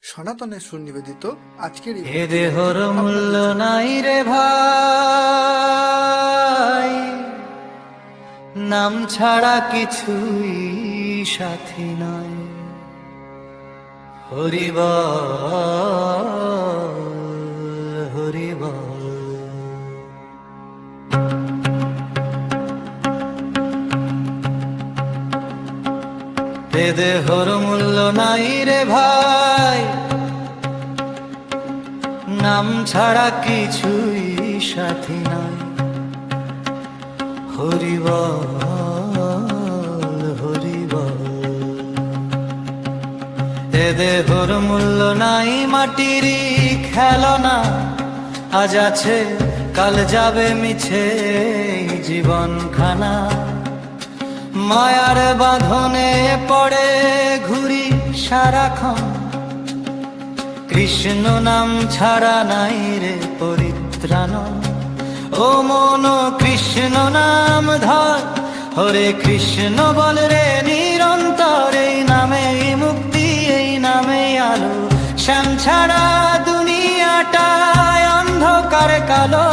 সনাতনের সুনিবেদিত আজকের এ দেহর মূল্য নাই রে ভাই, নাম ছাড়া কিছুই সাথী নয়। হরিবল হরিবল। এ দেহর মূল্য নাই রে ভাই, নাম ছাড়া কিছুই সাথী নাই। হরিবল হরিবল। এ দেহর মূল্য নাই মাটিরই খেলনা, আজ আছে কাল যাবে মিছে জীবন খানা। মায়ার বাঁধনে পড়ে ঘুরি সারাক্ষণ, কৃষ্ণ নাম ছাড়া নাই রে পরিত্রাণ। ও মন কৃষ্ণ নাম ধর, হরে কৃষ্ণ বল রে নিরন্তর। এই নামেই মুক্তি, এই নামেই আলো, শ্যাম ছাড়া দুনিয়াটায় অন্ধকার কালো।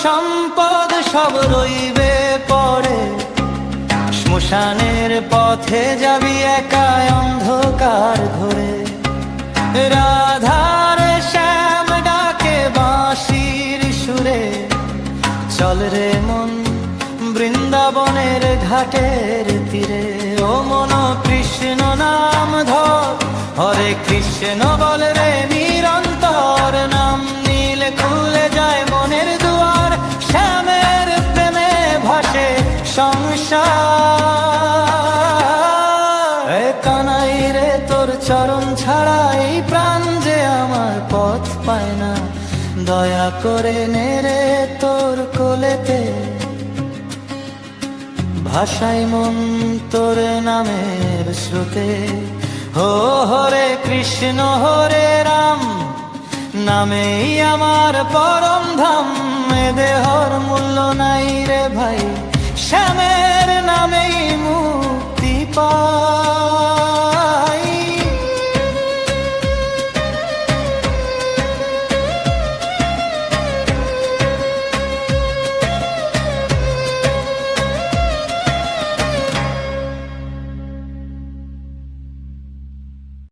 সম্পদ সব রইবে পরে, শ্মশানের পথে যাবি একা অন্ধকার ধরে। রাধার শ্যাম ডাকে বাঁশির সুরে, চল রে মন বৃন্দাবনের ঘাটের তীরে। ও মন কৃষ্ণ নাম ধর, হরে কৃষ্ণ বল রে নিরন্তর। নাম নীল খুলে যায় মনের দুয়ার, শ্যামের প্রেমে ভাসে সংসার। কানাই রে তোর চরণ ছাড়া এই প্রাণ যে আমার পথ পায় না। দয়া করে নে রে তোর কোলেতে, ভাষাই মন তোর নামের স্রোতে। হো হরে কৃষ্ণ হরে রাম, নামেই আমার পরম ধাম। এ দেহর মূল্য নাই রে ভাই, শ্যামের নামেই মুক্তি পায়।